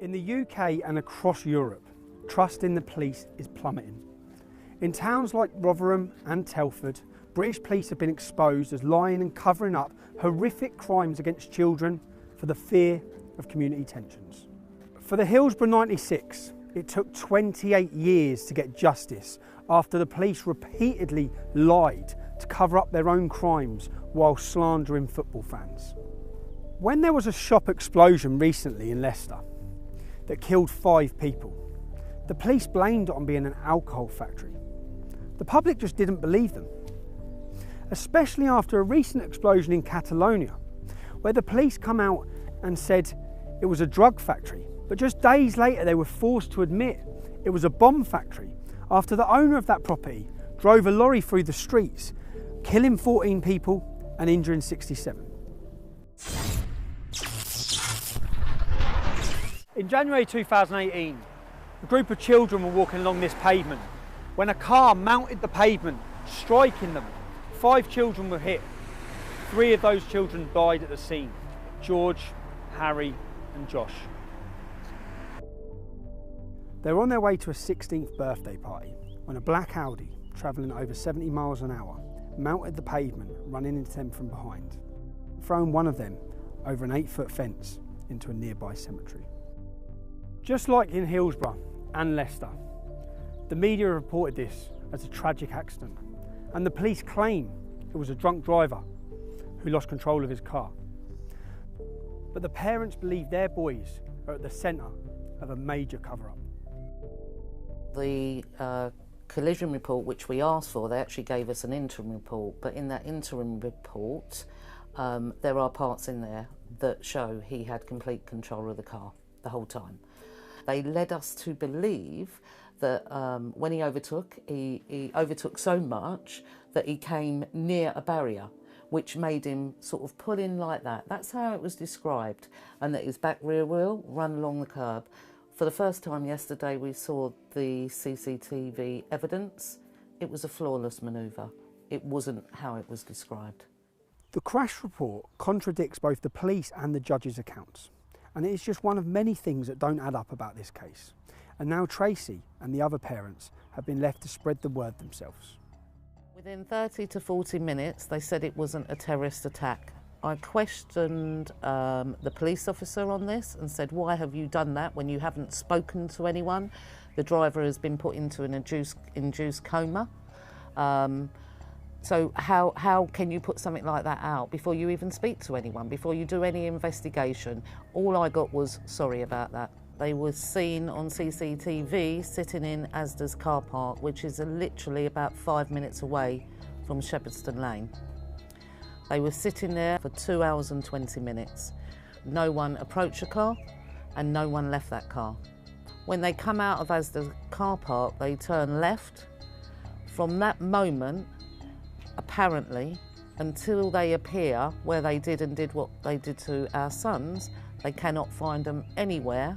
In the UK and across Europe, trust in the police is plummeting. In towns like Rotherham and Telford, British police have been exposed as lying and covering up horrific crimes against children for the fear of community tensions. For the Hillsborough 96, it took 28 years to get justice after the police repeatedly lied to cover up their own crimes while slandering football fans. When there was a shop explosion recently in Leicester that killed 5 people, the police blamed it on being an alcohol factory. The public just didn't believe them, especially after a recent explosion in Catalonia, where the police come out and said it was a drug factory, but just days later they were forced to admit it was a bomb factory after the owner of that property drove a lorry through the streets, killing 14 people and injuring 67. In January 2018, a group of children were walking along this pavement when a car mounted the pavement, striking them. 5 children were hit. 3 of those children died at the scene: George, Harry and Josh. They were on their way to a 16th birthday party when a black Audi, travelling at over 70 miles an hour, mounted the pavement, running into them from behind, throwing one of them over an 8-foot fence into a nearby cemetery. Just like in Hillsborough and Leicester, the media reported this as a tragic accident, and the police claim it was a drunk driver who lost control of his car. But the parents believe their boys are at the centre of a major cover-up. The collision report which we asked for, they actually gave us an interim report, but in that interim report there are parts in there that show he had complete control of the car the whole time. They led us to believe that when he overtook so much that he came near a barrier, which made him sort of pull in like that. That's how it was described, and that his back rear wheel ran along the curb. For the first time yesterday, we saw the CCTV evidence. It was a flawless manoeuvre. It wasn't how it was described. The crash report contradicts both the police and the judge's accounts, and it is just one of many things that don't add up about this case. And now Tracey and the other parents have been left to spread the word themselves. Within 30 to 40 minutes, they said it wasn't a terrorist attack. I questioned the police officer on this and said, why have you done that when you haven't spoken to anyone? The driver has been put into an induced coma. So how can you put something like that out before you even speak to anyone, before you do any investigation? All I got was, sorry about that. They were seen on CCTV sitting in Asda's car park, which is literally about 5 minutes away from Shepperdston Lane. They were sitting there for 2 hours and 20 minutes. No one approached the car and no one left that car. When they come out of Asda's car park, they turn left. From that moment, apparently, until they appear where they did what they did to our sons, they cannot find them anywhere.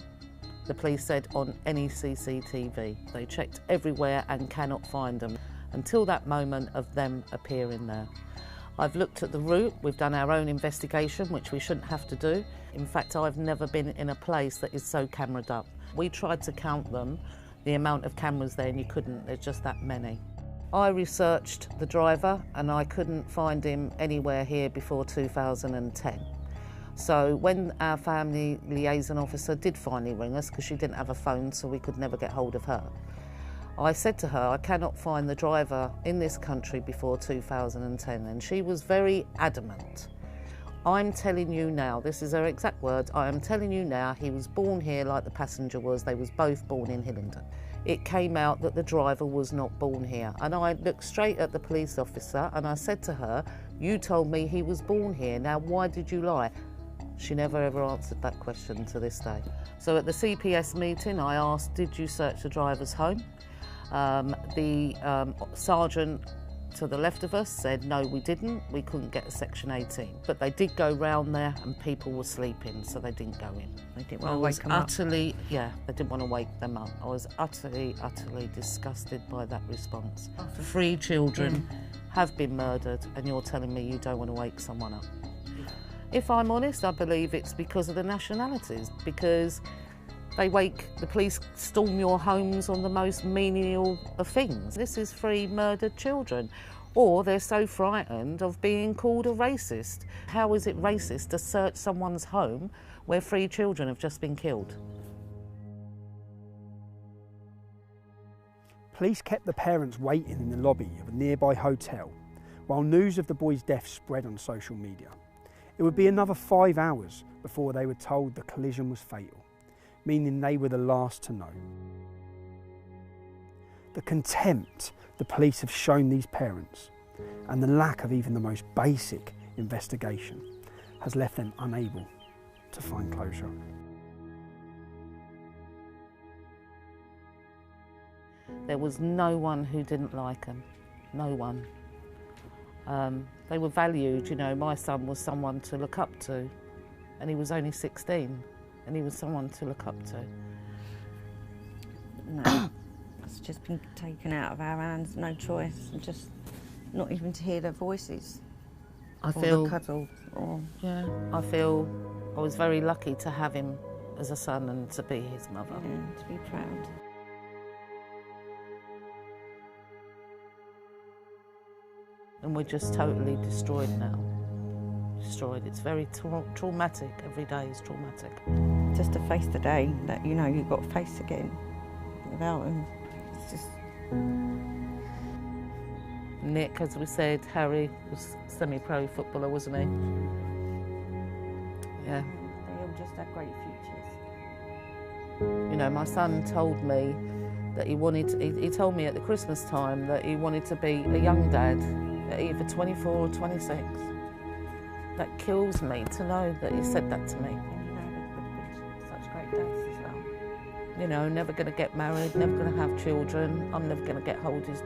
The police said on any CCTV. They checked everywhere and cannot find them until that moment of them appearing there. I've looked at the route, we've done our own investigation, which we shouldn't have to do. In fact, I've never been in a place that is so cameraed up. We tried to count them, the amount of cameras there, and you couldn't, there's just that many. I researched the driver and I couldn't find him anywhere here before 2010. So when our family liaison officer did finally ring us, because she didn't have a phone so we could never get hold of her, I said to her, I cannot find the driver in this country before 2010, and she was very adamant. I'm telling you now, this is her exact words, I am telling you now, he was born here like the passenger was, they was both born in Hillingdon. It came out that the driver was not born here, and I looked straight at the police officer and I said to her, you told me he was born here, now why did you lie? She never ever answered that question to this day. So at the CPS meeting I asked, did you search the driver's home? The sergeant to the left of us said, no, we didn't, we couldn't get a section 18. But they did go round there and people were sleeping, so they didn't go in. They didn't want to wake them up? Yeah, they didn't want to wake them up. I was utterly disgusted by that response. 3 children have been murdered and you're telling me you don't want to wake someone up. If I'm honest, I believe it's because of the nationalities, because The police storm your homes on the most menial of things. This is 3 murdered children. Or they're so frightened of being called a racist. How is it racist to search someone's home where 3 children have just been killed? Police kept the parents waiting in the lobby of a nearby hotel while news of the boy's death spread on social media. It would be another 5 hours before they were told the collision was fatal, meaning they were the last to know. The contempt the police have shown these parents and the lack of even the most basic investigation has left them unable to find closure. There was no one who didn't like them, no one. They were valued, you know, my son was someone to look up to, and he was only 16, and he was someone to look up to. No, it's just been taken out of our hands, no choice, and just not even to hear their voices. I feel I was very lucky to have him as a son and to be his mother. Yeah, to be proud. And we're just totally destroyed now. Destroyed. It's very traumatic. Every day is traumatic. Just to face the day that, you know, you've got to face again without him. It's just... Nick, as we said, Harry was semi-pro footballer, wasn't he? Yeah. They all just had great futures. You know, my son told me that he told me at the Christmas time that he wanted to be a young dad at either 24 or 26. That kills me to know that he said that to me. And you know, with such great days as well. You know, never going to get married, never going to have children. I'm never going to get hold his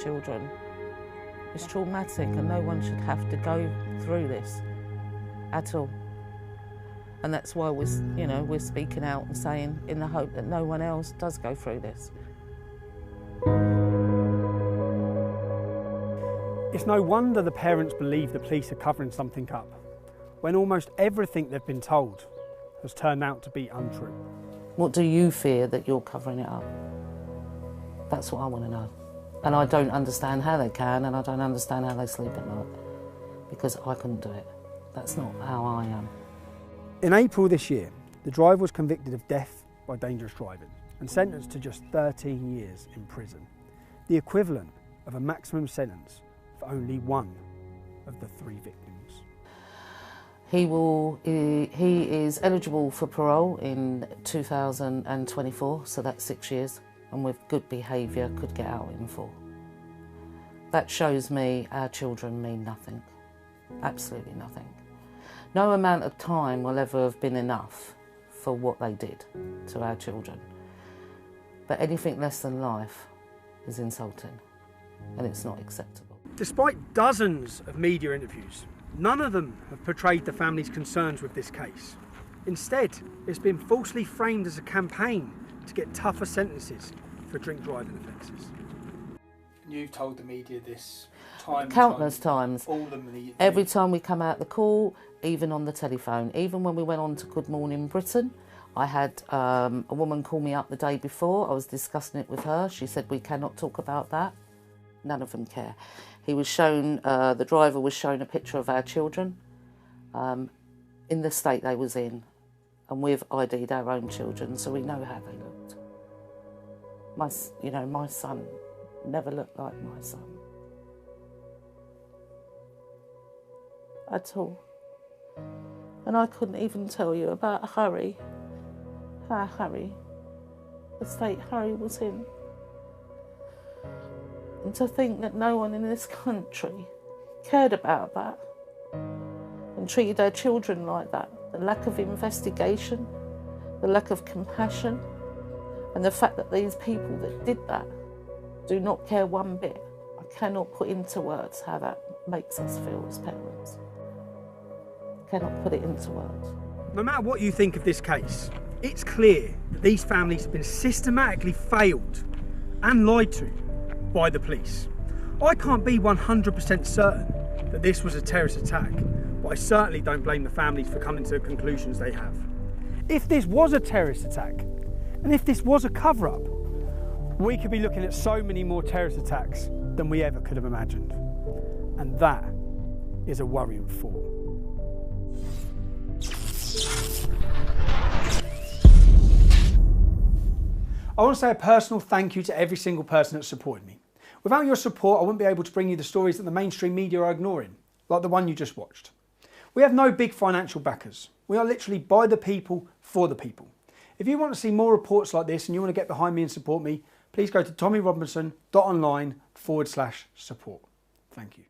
children. It's traumatic, and no one should have to go through this at all. And that's why we're speaking out and saying, in the hope that no one else does go through this. It's no wonder the parents believe the police are covering something up, when almost everything they've been told has turned out to be untrue. What do you fear that you're covering it up? That's what I want to know. And I don't understand how they can, and I don't understand how they sleep at night, because I couldn't do it. That's not how I am. In April this year, the driver was convicted of death by dangerous driving and sentenced to just 13 years in prison, the equivalent of a maximum sentence for only one of the 3 victims. He is eligible for parole in 2024, so that's 6 years, and with good behaviour could get out in 4. That shows me our children mean nothing, absolutely nothing. No amount of time will ever have been enough for what they did to our children. But anything less than life is insulting, and it's not acceptable. Despite dozens of media interviews, none of them have portrayed the family's concerns with this case. Instead, it's been falsely framed as a campaign to get tougher sentences for drink driving offences. You've told the media this countless times. All the media. Every time we come out the call, even on the telephone, even when we went on to Good Morning Britain, I had a woman call me up the day before. I was discussing it with her. She said, we cannot talk about that. None of them care. He was shown, the driver was shown a picture of our children in the state they was in, and we've ID'd our own children, so we know how they looked. My son never looked like my son. At all. And I couldn't even tell you about Harry, the state Harry was in. And to think that no one in this country cared about that and treated their children like that, the lack of investigation, the lack of compassion, and the fact that these people that did that do not care one bit. I cannot put into words how that makes us feel as parents. I cannot put it into words. No matter what you think of this case, it's clear that these families have been systematically failed and lied to by the police. I can't be 100% certain that this was a terrorist attack, but I certainly don't blame the families for coming to the conclusions they have. If this was a terrorist attack, and if this was a cover-up, we could be looking at so many more terrorist attacks than we ever could have imagined. And that is a worrying thought. I want to say a personal thank you to every single person that supported me. Without your support, I wouldn't be able to bring you the stories that the mainstream media are ignoring, like the one you just watched. We have no big financial backers. We are literally by the people, for the people. If you want to see more reports like this and you want to get behind me and support me, please go to tommyrobinson.online/support. Thank you.